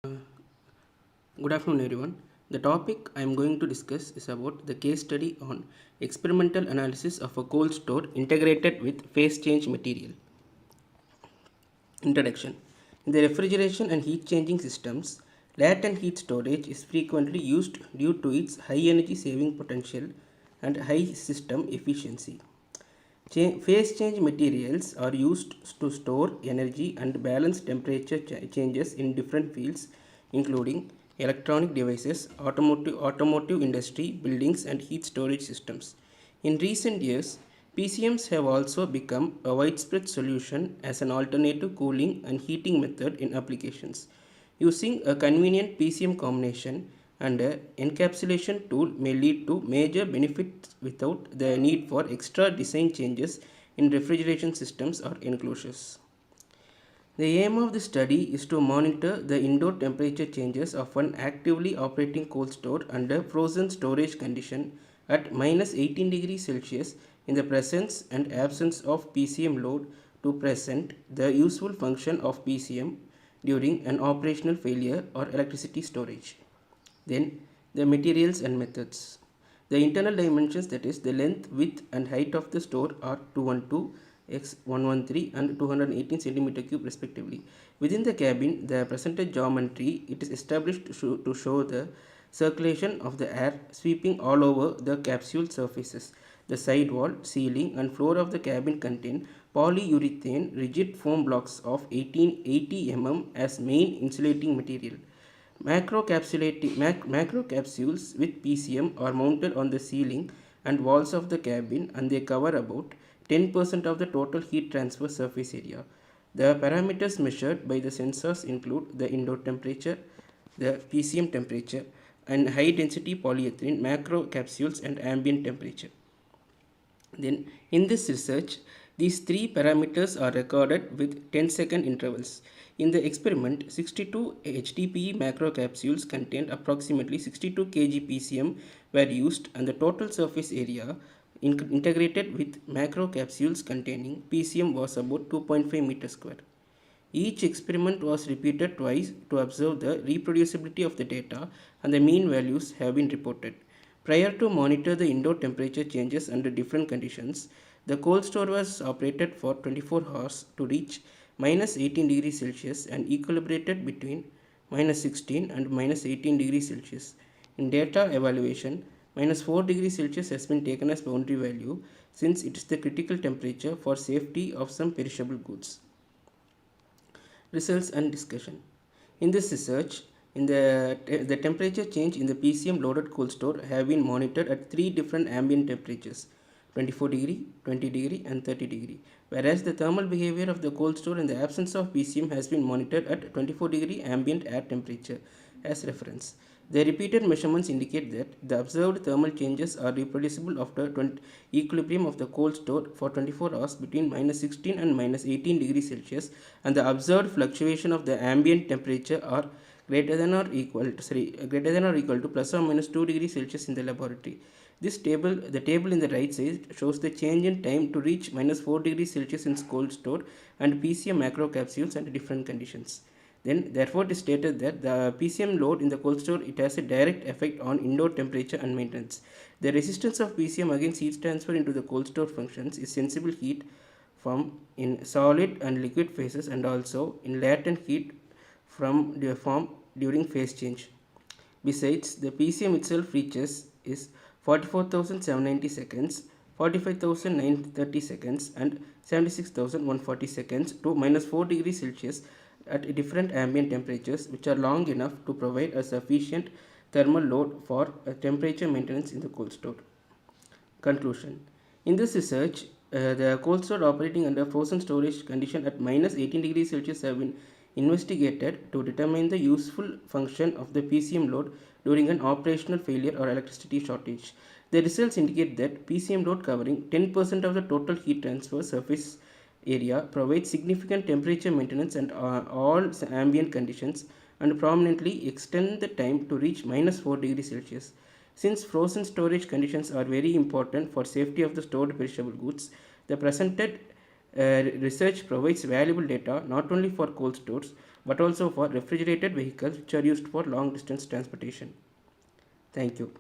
Good afternoon, everyone. The topic I am going to discuss is about the case study on experimental analysis of a cold store integrated with phase change material. Introduction. In the refrigeration and heat changing systems, latent heat storage is frequently used due to its high energy saving potential and high system efficiency. Phase change materials are used to store energy and balance temperature changes in different fields, including electronic devices, automotive industry, buildings, and heat storage systems. In recent years, PCMs have also become a widespread solution as an alternative cooling and heating method in applications. Using a convenient PCM combination and a encapsulation tool may lead to major benefits without the need for extra design changes in refrigeration systems or enclosures. The aim of the study is to monitor the indoor temperature changes of an actively operating cold store under frozen storage condition at minus 18 degrees Celsius in the presence and absence of PCM load to present the useful function of PCM during an operational failure or electricity storage. Then the materials and methods. The internal dimensions, that is the length, width and height of the store, are 212 x 113 and 218 centimeter cube respectively. Within the cabin, the presented geometry, it is established to show the circulation of the air sweeping all over the capsule surfaces. The sidewall, ceiling and floor of the cabin contain polyurethane rigid foam blocks of 1880 mm as main insulating material. Macro capsules with PCM are mounted on the ceiling and walls of the cabin, and they cover about 10% of the total heat transfer surface area. The parameters measured by the sensors include the indoor temperature, the PCM temperature, and high density polyethylene macro capsules and ambient temperature. Then, in this research, these three parameters are recorded with 10-second intervals. In the experiment, 62 HDPE macro capsules contained approximately 62 kg PCM were used, and the total surface area integrated with macro capsules containing PCM was about 2.5 meters square. Each experiment was repeated twice to observe the reproducibility of the data, and the mean values have been reported. Prior to monitor the indoor temperature changes under different conditions, the cold store was operated for 24 hours to reach minus 18 degrees Celsius and equilibrated between minus 16 and minus 18 degrees Celsius. In data evaluation, minus 4 degrees Celsius has been taken as boundary value since it is the critical temperature for safety of some perishable goods. Results and discussion. In this research, the temperature change in the PCM loaded cold store have been monitored at three different ambient temperatures, 24 degree, 20 degree and 30 degree, whereas the thermal behavior of the cold store in the absence of PCM has been monitored at 24 degree ambient air temperature as reference. The repeated measurements indicate that the observed thermal changes are reproducible after equilibrium of the cold store for 24 hours between minus 16 and minus 18 degrees Celsius, and the observed fluctuation of the ambient temperature are greater than or equal to plus or minus 2 degrees Celsius in the laboratory. The table in the right side shows the change in time to reach minus 4 degrees Celsius in cold store and PCM macro capsules under different conditions. Then, therefore, it is stated that the PCM load in the cold store, it has a direct effect on indoor temperature and maintenance. The resistance of PCM against heat transfer into the cold store functions is sensible heat from in solid and liquid phases and also in latent heat from the form during phase change. Besides, the PCM itself reaches is 44,790 seconds, 45,930 seconds and 76,140 seconds to minus 4 degrees Celsius at different ambient temperatures, which are long enough to provide a sufficient thermal load for temperature maintenance in the cold store. Conclusion. In this research, the cold store operating under frozen storage condition at minus 18 degrees Celsius have been investigated to determine the useful function of the PCM load during an operational failure or electricity shortage. The results indicate that PCM load covering 10% of the total heat transfer surface area provides significant temperature maintenance and all ambient conditions and prominently extend the time to reach minus 4 degrees Celsius. Since frozen storage conditions are very important for safety of the stored perishable goods, the presented research provides valuable data not only for cold stores but also for refrigerated vehicles which are used for long distance transportation. Thank you.